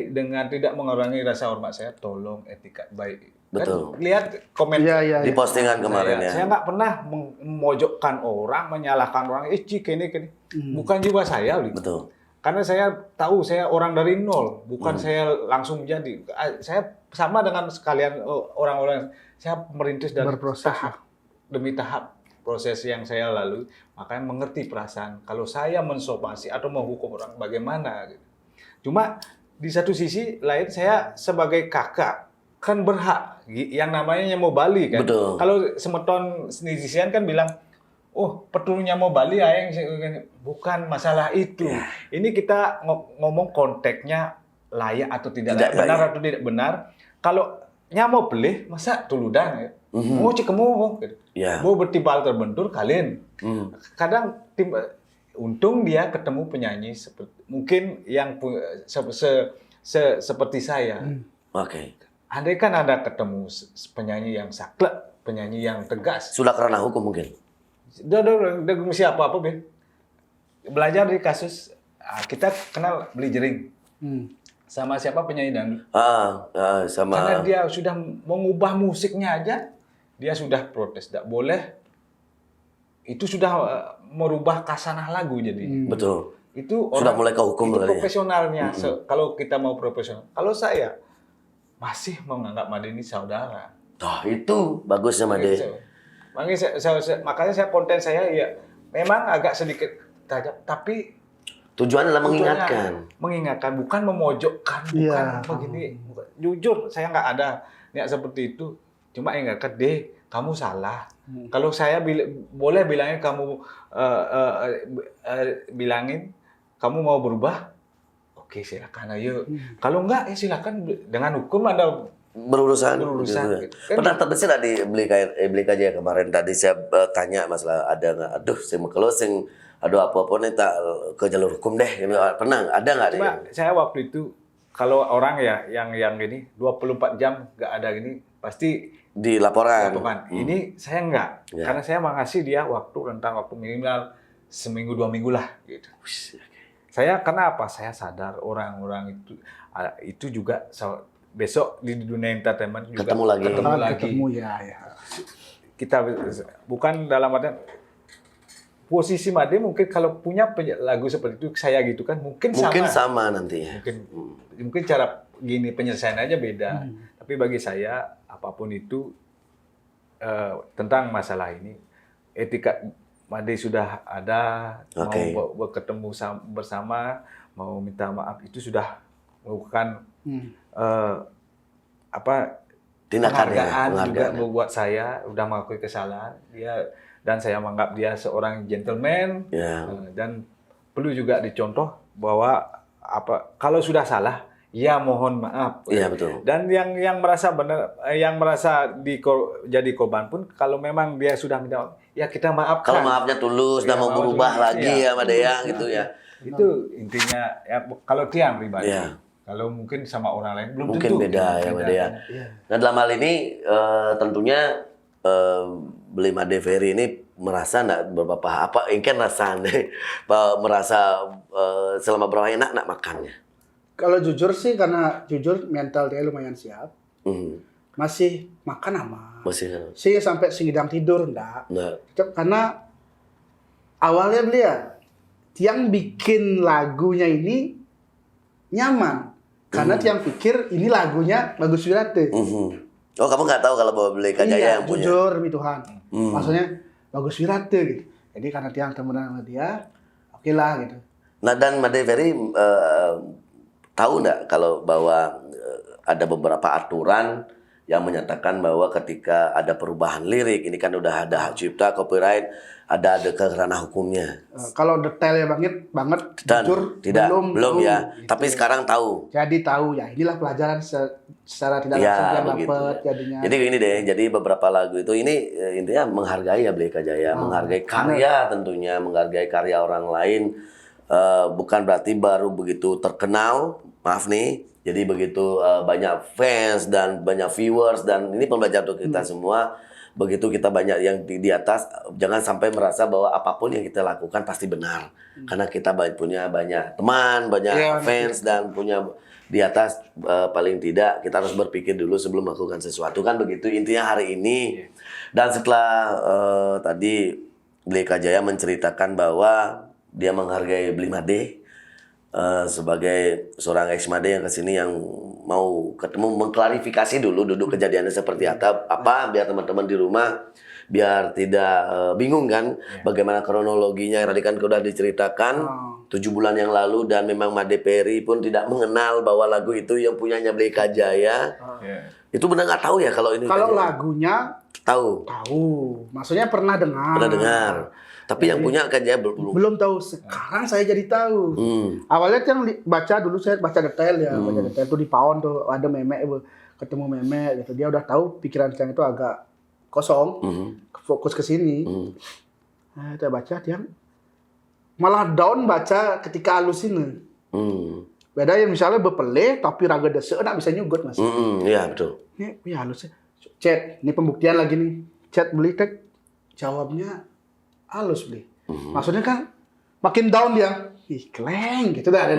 Dengan tidak mengurangi rasa hormat saya, tolong etika baik. Betul. Kan, lihat komen Di postingan kemarin ya. saya nggak pernah memojokkan orang, menyalahkan orang. Cik ini. Bukan juga saya. Betul. Karena saya tahu saya orang dari nol, bukan saya langsung jadi. Saya sama dengan sekalian orang-orang. Saya merintis dari tahap demi tahap proses yang saya lalui, makanya mengerti perasaan. Kalau saya mensomasi atau menghukum orang, bagaimana? Gitu. Cuma di satu sisi lain, saya sebagai kakak kan berhak, yang namanya mau Bali kan. Betul. Kalau semeton netizen kan bilang, oh peturnya mau Bali ayang, bukan masalah itu. Ini kita ngomong konteksnya layak atau tidak layak, benar atau tidak benar. Kalau nyamuk beli, masa tuludan ya? Mau cikemu, gitu. Mau bertibal terbentur kalian. Kadang untung dia ketemu penyanyi mungkin yang seperti saya. Oke. Andai kan ada ketemu penyanyi yang saklek, penyanyi yang tegas. Sudah kerana hukum mungkin. Udah siapa apa Ben? Belajar dari kasus kita kenal Beli Jering. Sama siapa penyanyi dangdut? Sama. Karena dia sudah mengubah musiknya aja, dia sudah protes. Tidak boleh. Itu sudah merubah kasanah lagu jadi. Betul. Itu sudah mulai ke hukum itu profesionalnya. Kalau kita mau profesional. Kalau saya masih menganggap Made ini saudara. Itu bagusnya Made. Makanya saya konten saya ya memang agak sedikit tajam, tapi tujuannya adalah mengingatkan, bukan memojokkan, bukan begini. Jujur saya nggak ada niat seperti itu. Cuma ingatkan deh, kamu salah. Kalau saya boleh bilangin kamu bilangin kamu mau berubah. Oke, silakan ayo. Kalau enggak, ya silakan dengan hukum Anda berurusan. Gitu. Pernah terbesit di beli aja kemarin tadi saya tanya masalah ada nggak? Aduh, saya mau closing. Aduh, apa-apa nih tak ke jalur hukum deh. Pernah ada nggak? Cuma saya waktu itu kalau orang ya yang gini 24 jam nggak ada gini pasti dilaporkan. Ini saya enggak, karena saya mengasih dia waktu minimal seminggu 2 minggu lah gitu. Saya kenapa? Saya sadar orang-orang itu juga besok di dunia entertainment juga ketemu lagi. Kita bukan dalam artian posisi Made mungkin kalau punya lagu seperti itu saya gitu kan mungkin sama nanti. Mungkin cara gini penyelesaian aja beda. Tapi bagi saya apapun itu tentang masalah ini etika Made sudah ada, mau bertemu bersama, mau minta maaf itu sudah melakukan penghargaan juga buat saya, udah mengakui kesalahan dia dan saya menganggap dia seorang gentleman dan perlu juga dicontoh bahwa kalau sudah salah ya mohon maaf. Iya betul. Dan yang merasa benar, yang merasa jadi korban pun kalau memang dia sudah minta ya kita maafkan. Kalau maafnya tulus dan mau berubah lagi ya Made gitu ya. Itu intinya ya kalau Tiang pribadi. Kalau mungkin sama orang lain belum mungkin tentu. Beda ya Made ya. Nah dalam hal ini tentunya Beli Made Ferry ini merasa enggak apa ingin merasa selama berapa enak nak makannya. Kalau jujur sih karena mental dia lumayan siap. Masih makan aman. Sih sampai singidang tidur enggak. Karena awalnya beliau Tiang bikin lagunya ini nyaman karena Tiang pikir ini lagunya Bagus Wirate. Oh, kamu nggak tahu kalau bahwa Bleka Jaya Iya, yang punya? jujur demi Tuhan. Maksudnya Bagus Wirate gitu. Jadi karena Tiang temenan sama dia, oke lah gitu. Nah, dan Made Ferry tahu nggak kalau bahwa ada beberapa aturan yang menyatakan bahwa ketika ada perubahan lirik, ini kan udah ada hak cipta, copyright, ada ke ranah hukumnya. Kalau detailnya banget Dan jujur tidak, belum tahu, ya. gitu. Tapi sekarang tahu. Jadi tahu ya, inilah pelajaran secara tidak Ya, langsung yang begitu. dapat jadinya. Jadi gini deh, jadi beberapa lagu itu ini intinya menghargai ya Bleka Jaya, menghargai karya tentunya, menghargai karya orang lain. Bukan berarti baru begitu terkenal, maaf nih. Jadi begitu banyak fans dan banyak viewers dan ini pembelajaran untuk kita semua. Begitu kita banyak yang di atas, jangan sampai merasa bahwa apapun yang kita lakukan pasti benar. Karena kita punya banyak teman, banyak fans dan punya di atas paling tidak kita harus berpikir dulu sebelum melakukan sesuatu kan begitu intinya hari ini. Dan setelah tadi Bleka Jaya menceritakan bahwa dia menghargai Bli Made sebagai seorang ex Made yang kesini yang mau ketemu mengklarifikasi dulu duduk kejadiannya seperti apa biar teman-teman di rumah biar tidak bingung kan bagaimana kronologinya yang tadi kan sudah diceritakan 7 bulan yang lalu dan memang Made Ferry pun tidak mengenal bahwa lagu itu yang punyanya Bleka Jaya. Itu benar nggak tahu ya kalau ini? Kalau lagunya tahu. Maksudnya pernah dengar. Pernah dengar. Tapi yang punya kan Jaya belum tahu. Sekarang saya jadi tahu. Awalnya yang baca dulu saya baca detail ya, baca detail tuh di Paon tuh ada memek ketemu memek gitu. Dia udah tahu pikiran Tiang itu agak kosong, fokus ke sini. Nah, saya baca Tiang malah down baca ketika halus ini. Beda yang misalnya berpele tapi raga desa nak bisa nyugut mas. Iya betul. Ini halusnya. Chat, ini pembuktian lagi nih. Chat beli tag jawabnya halus beli. Maksudnya kan makin down dia. Ih, kleng gitu dah ada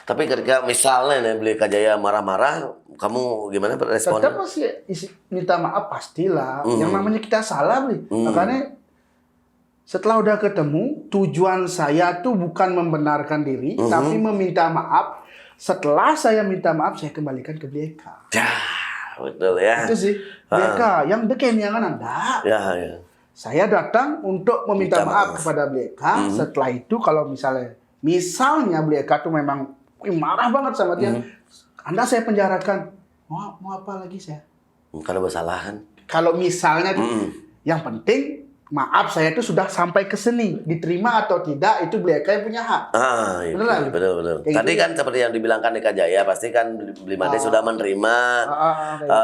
Tapi ketika misalnya nih Bleka Jaya marah-marah, kamu gimana responnya? Tetap masih minta maaf pastilah. Yang namanya kita salah beli. Makanya setelah udah ketemu, tujuan saya tuh bukan membenarkan diri, tapi meminta maaf. Setelah saya minta maaf, saya kembalikan ke Bleka. Ya, betul ya. Itu sih. Bleka, yang berkenyangan Anda. Ya. Saya datang untuk meminta maaf kepada Bleka. Setelah itu kalau misalnya Bleka tuh memang marah banget sama dia. Anda saya penjarakan. Mau apa lagi saya? Karena bersalah kan. Kalau misalnya yang penting maaf saya itu sudah sampai ke sini, diterima atau tidak itu Bleka yang punya hak. Iya, Beneran? betul. Kayak Tadi gitu. kan seperti yang dibilangkan Bleka Jaya, pasti kan Bli Made sudah menerima.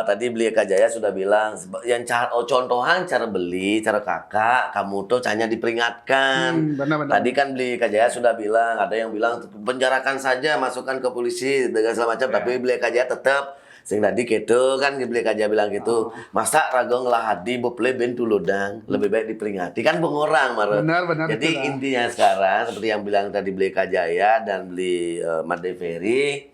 Tadi Bleka Jaya sudah bilang, yang contohan cara beli, cara kakak, kamu tuh hanya diperingatkan. Benar. Tadi kan Bleka Jaya sudah bilang, ada yang bilang penjarakan saja, masukkan ke polisi dengan segala macam, tapi Bleka Jaya tetap sing tadi gitu kan Bleka Jaya bilang gitu. Masa rago ngelahadi bople bentu lodang, lebih baik diperingati kan pengorang marah. Benar, Jadi itulah. intinya sekarang seperti yang bilang tadi Bleka Jaya dan Bli Made Ferry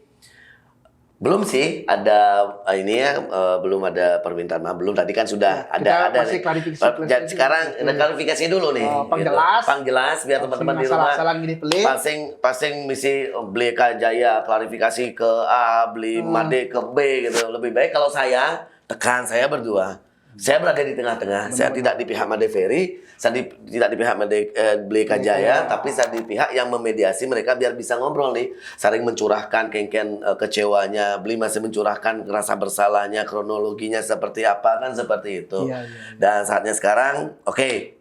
belum sih ada ini ya belum ada permintaan maaf belum tadi kan sudah kita ada masih nih. klarifikasi. Sekarang ada klarifikasi dulu nih. Pangjelas. Biar teman-teman di rumah Salah gini pelik. pasing misi Bleka Jaya klarifikasi ke A, Bli Made ke B gitu. Lebih baik kalau saya tekan saya berdua. Saya berada di tengah-tengah. Saya tidak di pihak Made Ferry, saya tidak di pihak Bleka Jaya, tapi saya di pihak yang memediasi mereka biar bisa ngobrol nih, saling mencurahkan kecewanya, Bli masih mencurahkan rasa bersalahnya, kronologinya seperti apa kan seperti itu. Iya. Dan saatnya sekarang, oke,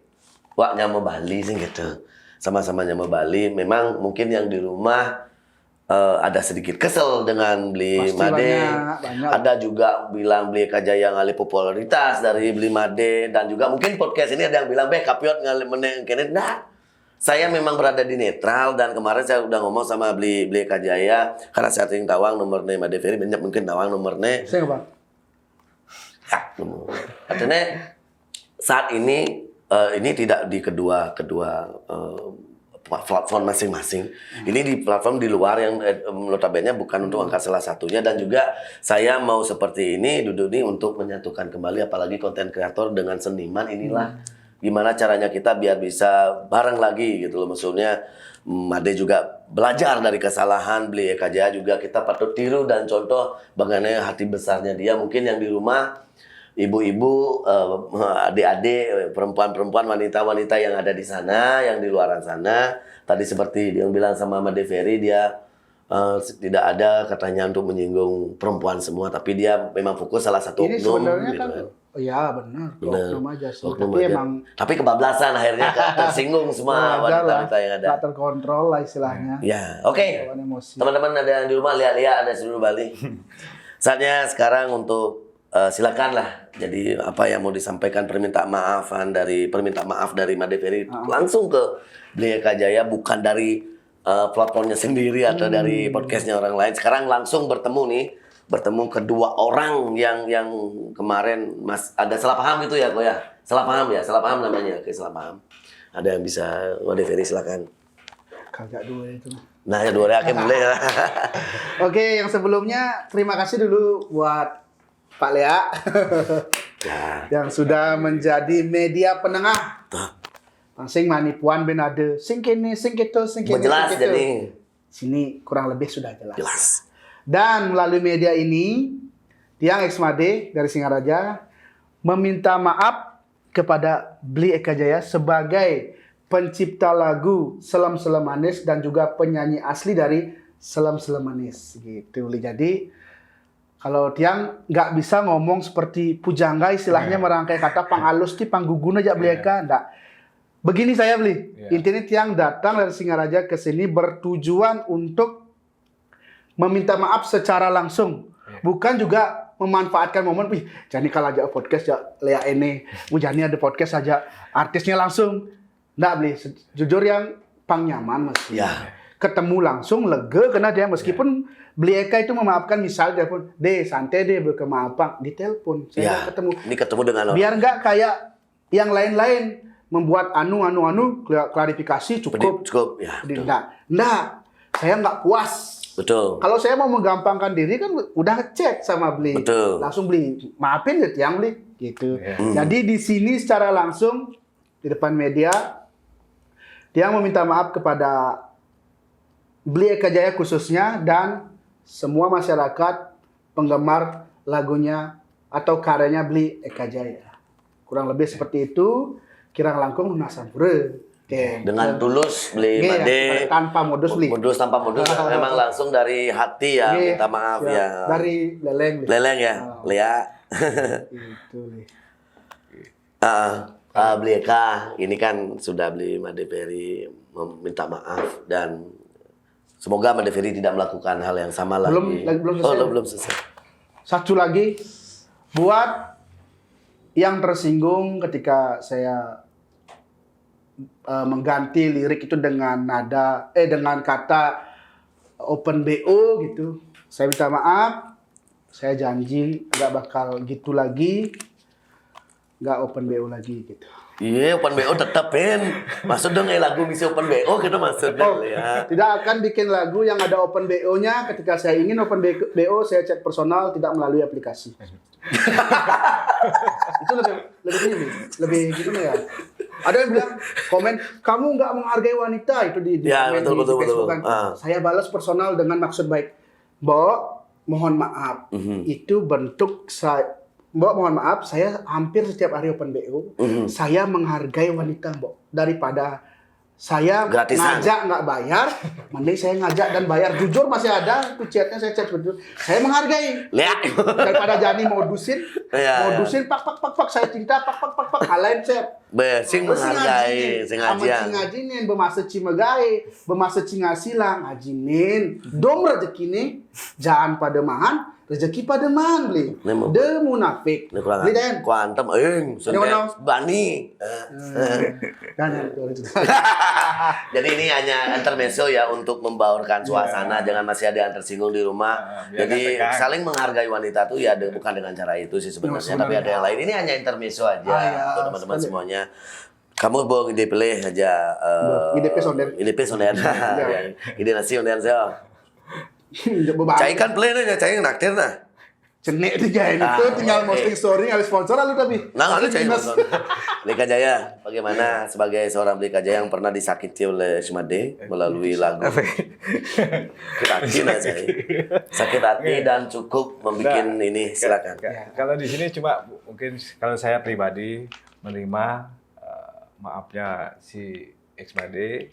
waknya mau Bali sih gitu. Sama-samanya mau Bali. Memang mungkin yang di rumah ada sedikit kesel dengan Bli Pasti Made. banyak. Ada juga bilang Bleka Jaya ngalih popularitas dari Bli Made dan juga mungkin podcast ini ada yang bilang kapiot ngalih meneng kene. Nah, saya memang berada di netral dan kemarin saya udah ngomong sama Bleka Jaya karena saya sering tawang nomornya Made Ferry banyak mungkin tawang nomornya. Saya Bang. Ya, artinya saat ini tidak di kedua platform masing-masing. Ini di platform di luar yang notabene bukan untuk angkat salah satunya dan juga saya mau seperti ini duduk ini untuk menyatukan kembali apalagi konten kreator dengan seniman inilah gimana caranya kita biar bisa bareng lagi gitu loh. Maksudnya Made juga belajar dari kesalahan Beli Eka Jaya, juga kita patut tiru dan contoh bagaimana hati besarnya dia. Mungkin yang di rumah ibu-ibu, adik-adik, perempuan-perempuan, wanita-wanita yang ada di sana, yang di luar sana. Tadi seperti dia bilang sama Made Ferry, dia tidak ada katanya untuk menyinggung perempuan semua, tapi dia memang fokus salah satu Ini oknum. sebenarnya Gitu kan, ya benar, oknum aja sih. Oknum Tapi aja. emang Tapi kebablasan akhirnya tersinggung semua wajar lah, wanita-wanita yang ada. nggak terkontrol lah istilahnya. Ya, oke. Bawaan emosi. Teman-teman ada yang di rumah lihat-lihat ada seluruh Bali. Saatnya sekarang untuk silakanlah. Jadi apa yang mau disampaikan permintaan maaf dari Made Ferry langsung ke Beli Eka Jaya, bukan dari platformnya sendiri atau dari podcastnya orang lain. Sekarang langsung bertemu kedua orang yang kemarin ada salah paham gitu ya, kok ya? Salah paham namanya, oke, salah paham. Ada yang bisa Made Ferry silakan. Kagak dua itu. Nah, ya dua reaksi boleh ya. Oke, yang sebelumnya terima kasih dulu buat Pak Lea Ya. yang sudah menjadi media penengah. Tuh. Sing manipuan ben ada, sing kene, sing gitu, sing kene. Jelas sing kitu. jadi. Sini kurang lebih sudah jelas. Jelas. Dan melalui media ini, Tiang X Made dari Singaraja meminta maaf kepada Beli Eka Jaya sebagai pencipta lagu Selam Selam Manis dan juga penyanyi asli dari Selam Selam Manis. Gitu. Jadi kalau Tiang nggak bisa ngomong seperti pujangga istilahnya merangkai kata pangalus ti panggugun aja Beli Eka, enggak. Begini saya Beli, intinya Tiang datang dari Singaraja ke sini bertujuan untuk meminta maaf secara langsung, bukan juga memanfaatkan momen, wih, Jani kalau aja podcast ya Lea ini, Jani ada podcast aja, artisnya langsung, nggak Beli, jujur yang pang nyaman masih, ketemu langsung lega, karena dia meskipun Beli Eka itu memaafkan misal dia pun, santai deh berkemaafan, di telepon, saya ketemu, Ini ketemu dengan orang. biar nggak kayak yang lain-lain membuat klarifikasi cukup. Ya. Nggak, saya nggak puas. Betul. Kalau saya mau menggampangkan diri kan udah ngechat sama Beli. Betul. Langsung Beli, maafin ya Tiang Beli gitu. Jadi di sini secara langsung di depan media Tiang meminta maaf kepada Beli Eka Jaya khususnya dan semua masyarakat penggemar lagunya atau karyanya Beli Eka Jaya. Kurang lebih seperti itu. Kirang langkung lunasan pura. Dengan tulus Beli Made. Tanpa modus Beli. Tanpa modus. Memang langsung dari hati ya. Minta maaf ya. Dari Leleng. Leleng ya. Lea. Itu Beli. Beli Eka. Ini kan sudah Beli Made Ferry meminta maaf. Dan semoga Made Ferry tidak melakukan hal yang sama lagi. Belum selesai. Belum selesai. Satu lagi. Buat yang tersinggung ketika saya mengganti lirik itu dengan dengan kata open BO gitu. Saya minta maaf. Saya janji nggak bakal gitu lagi. Nggak open BO lagi gitu. Iya, open BO tetap Ben. Maksud dong lagu bisa open BO gitu maksudnya ya. Tidak akan bikin lagu yang ada open BO-nya. Ketika saya ingin open BO, saya chat personal tidak melalui aplikasi. Itu lebih gitu ya. Ada yang bilang komen kamu nggak menghargai wanita itu di ya, komen betul, di Facebook betul. Kan. Saya balas personal dengan maksud baik. Mbok, mohon maaf. Itu bentuk saya. Mbok, mohon maaf, saya hampir setiap hari open BO. Saya menghargai wanita, Mbok. Daripada saya gratisan. ngajak nggak bayar, mending saya ngajak dan bayar. Jujur masih ada tuh chatnya, saya chat betul. Saya menghargai. Lihat. Daripada Jani modusin, pak, saya cinta, pak, halain chat. Sing menghargai, sing ngajian. Sing ngajinin, bermasa cimegai, bermasa cingasilang, ngajinin. Dom rezeki nih, jangan pada mahan, rezeki pada mahan beli. De munafik. Beli den. Kuantem, sudah bani. Jadi ini hanya intermezzo ya untuk membaurkan suasana, jangan masih ada yang tersinggung di rumah. Jadi saling menghargai wanita tuh ya bukan dengan cara itu sih sebenarnya, tapi ada yang lain. Ini hanya intermezzo aja untuk teman-teman semuanya. Kamu bawa ide pilih aja. IDP sonden. Ide nasi sonden saya. Cai kan pilih aja, cai naktir nah. Cenek tiga ini tuh tinggal posting story, ada sponsor lalu tapi. Nah, ada Tapi saya dinas- Blika Jaya, bagaimana sebagai seorang Blika Jaya yang pernah disakiti oleh Ismade melalui lagu Sakit hati nah saya. Sakit hati dan cukup membuat ini, silakan. Kalau di sini cuma mungkin kalau saya pribadi menerima maafnya si Xmade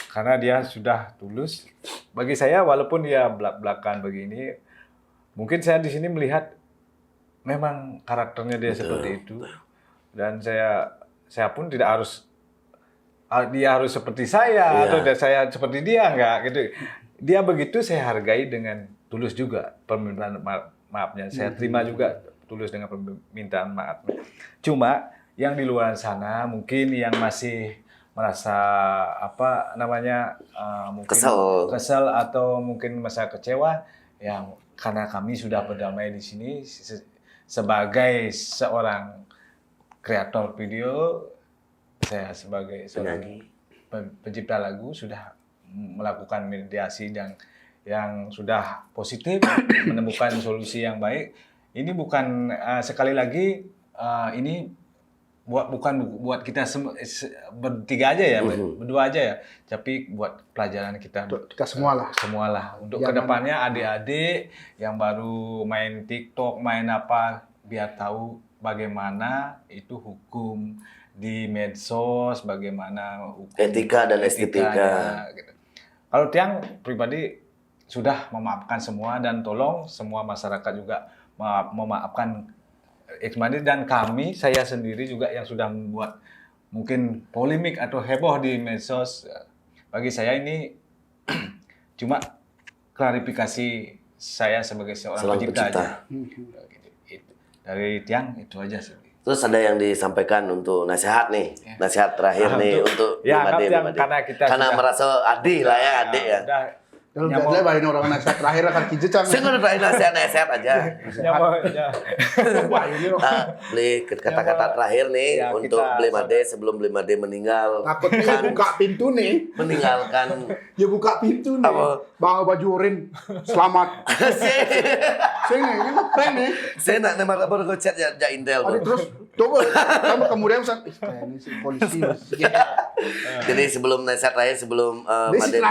karena dia sudah tulus. Bagi saya walaupun dia belak-belakan begini, mungkin saya di sini melihat memang karakternya dia seperti itu, dan saya pun tidak harus dia harus seperti saya atau saya seperti dia, enggak gitu. Dia begitu saya hargai dengan tulus juga permintaan maafnya. Saya terima juga tulus dengan permintaan maafnya. Cuma yang di luar sana mungkin yang masih merasa mungkin kesel atau mungkin merasa kecewa, yang karena kami sudah berdamai di sini sebagai seorang kreator video, saya sebagai seorang pencipta lagu sudah melakukan mediasi yang sudah positif, menemukan solusi yang baik. Ini bukan sekali lagi ini bukan buat kita bertiga aja ya, berdua aja ya, tapi buat pelajaran kita semua lah untuk kedepannya adik-adik yang baru main TikTok, main apa, biar tahu bagaimana itu hukum di medsos, bagaimana hukum Etika dan estetika. gitu. Kalau Tiang pribadi sudah memaafkan semua, dan tolong semua masyarakat juga memaafkan Xmade dan kami, saya sendiri juga yang sudah membuat mungkin polemik atau heboh di medsos. Bagi saya ini cuma klarifikasi saya sebagai seorang pencipta aja. Dari Tiang itu aja sih. Terus ada yang disampaikan untuk nasihat nih, nasihat terakhir nih untuk Made. Karena merasa adik lah ya, adik ya. Kalau udah balik orang nasihat terakhir akan kijut cang. Saya nggak ada nasihat aja. Wah ini loh. Beli kata-kata terakhir nih untuk Beli Made sebelum Beli Made meninggal. Takutnya buka pintu nih. Meninggalkan. Ya buka pintu nih. Bawa baju orin. Selamat. Saya nggak ngeprank nih. Saya nak nomor baru chat ya Intel. Terus coba kamu kemudian ini si polisi. Jadi sebelum nasihat terakhir, sebelum Made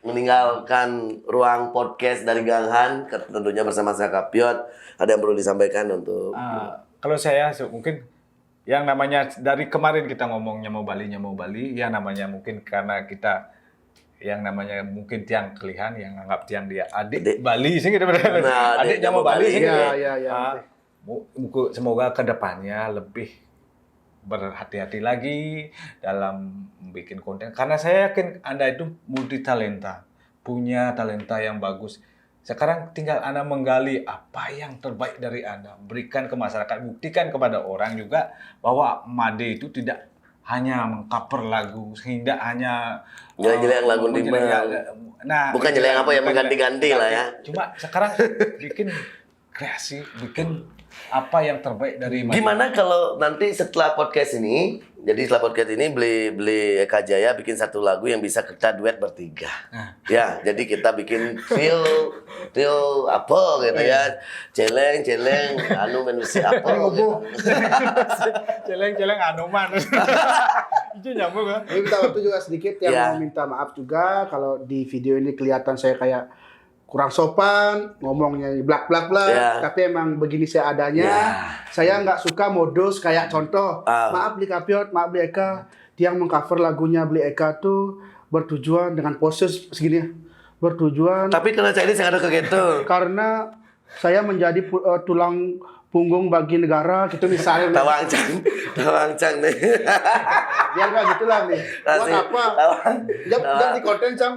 meninggalkan ruang podcast dari Ganghan, tentunya bersama saya Kapiot, ada yang perlu disampaikan untuk kalau saya mungkin yang namanya dari kemarin kita ngomongnya mau Bali, ya namanya mungkin karena kita yang namanya mungkin Tiang Kelihan yang anggap Tiang dia adik Bali sih gitu. Adiknya mau Bali sih. Semoga kedepannya lebih berhati-hati lagi dalam membuat konten, karena saya yakin Anda itu multi talenta, punya talenta yang bagus. Sekarang tinggal Anda menggali apa yang terbaik dari Anda, berikan ke masyarakat, buktikan kepada orang juga bahwa Made itu tidak hanya mengcover lagu, sehingga hanya jelek-jelek lagu di bukan jelek apa yang mengganti-ganti lah ya. Cuma sekarang bikin kreasi, bikin apa yang terbaik dari Made. Gimana kalau nanti setelah podcast ini, jadi setelah podcast ini beli Eka Jaya bikin satu lagu yang bisa kita duet bertiga. Ya, jadi kita bikin feel apa gitu ya. Celeng anu manusia apa gitu. Celeng anuman. Itu nyambung kan? Ini minta waktu juga sedikit yang mau minta maaf juga kalau di video ini kelihatan saya kayak kurang sopan, ngomongnya blak, tapi emang begini saya adanya. Saya nggak suka modus kayak contoh, maaf Beli Kapiot, maaf Beli Eka, yang mengcover lagunya Beli Eka tuh bertujuan dengan pose segini ya, bertujuan. Tapi kalau saya ini saya ada kegitu. Karena saya menjadi tulang punggung bagi negara gitu misalnya. Tawangcang nih. Biar nggak gitulah nih. Buat apa? Jangan di konten cang.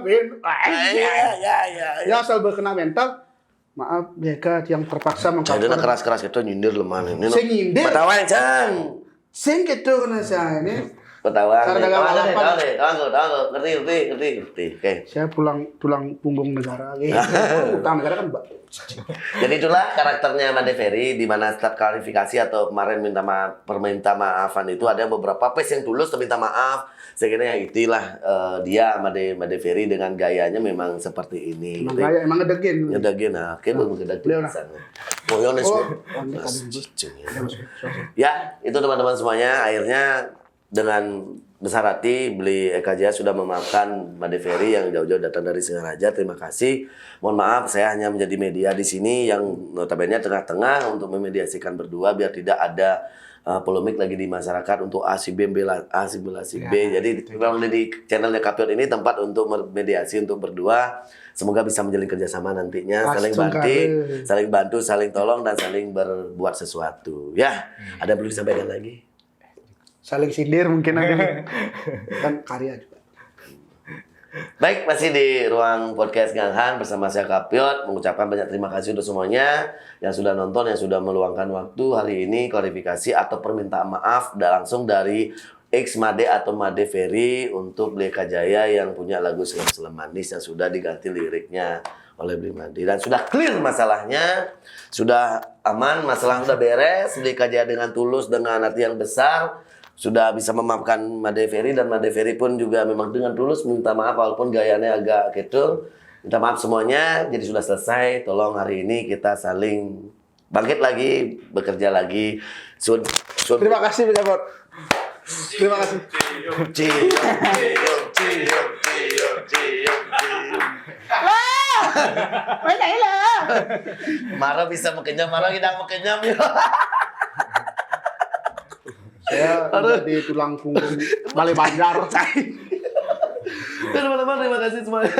Ya asal berkena mental. Maaf mereka yang terpaksa mengcover. Jadi keras-keras itu nyindir lemah ini. Saya nyindir. Tawangcang. Sing gitu kena saya ini. Ketawa. Cara dagang balapan. Tahu. Ngerti. Oke. Saya tulang punggung negara. Utang negara kan, Mbak. Jadi itulah karakternya Made Ferry, di mana setiap klarifikasi atau kemarin perminta maafan itu ada beberapa page yang tulus minta maaf. Saya kira yang itulah dia Made Ferry dengan gayanya memang seperti ini. Emang gaya, emang ngedegin. Ngedagin, nah, kayak belum ngedagin. Oh, Yones. Ya, itu teman-teman semuanya. Akhirnya dengan besar hati beli Eka Jaya sudah memaafkan Made Ferry yang jauh-jauh datang dari Singaraja. Terima kasih. Mohon maaf, saya hanya menjadi media di sini yang notabene tengah-tengah untuk memediasikan berdua biar tidak ada polemik lagi di masyarakat untuk A si B bela A si bela si B. Jadi memang di channelnya Kapiot ini tempat untuk mediasi untuk berdua. Semoga bisa menjalin kerjasama nantinya, saling bantu, saling tolong dan saling berbuat sesuatu. Ya, ada perlu disampaikan lagi? Saling sindir mungkin aja. Kan karya juga. Baik, masih di ruang podcast Gang Han bersama saya Kapiot, mengucapkan banyak terima kasih untuk semuanya yang sudah nonton, yang sudah meluangkan waktu hari ini klarifikasi atau permintaan maaf langsung dari X Made atau Made Ferry untuk beli Eka Jaya yang punya lagu Selam-Selam Manis yang sudah diganti liriknya oleh Bli Made dan sudah clear masalahnya, sudah aman, masalah sudah beres, beli Eka Jaya dengan tulus dengan hati yang besar. Sudah bisa memaafkan Made Ferry dan Made Ferry pun juga memang dengan tulus minta maaf walaupun gayanya agak gitu. Minta maaf semuanya, jadi sudah selesai. Tolong hari ini kita saling bangkit lagi, bekerja lagi. Terima kasih Bot. Terima kasih. Marah bisa mengenyam, marah tidak mengenyam ya. Saya di tulang punggung Balai Banjar. Teman-teman, terima kasih semuanya.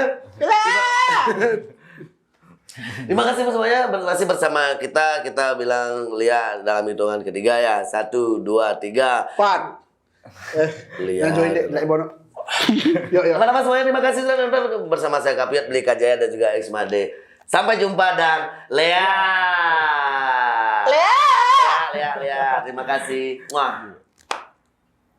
Terima kasih semuanya. Masih bersama kita. Kita bilang lihat dalam hitungan ketiga ya. 1, 2, 3. 4. Lihat. Join deh, Bono. Yuk. Teman-teman semuanya, terima kasih sudah nonton bersama saya Kapiot, Beli Eka Jaya dan juga X Made. Sampai jumpa dan Lea. Terima kasih. Wah.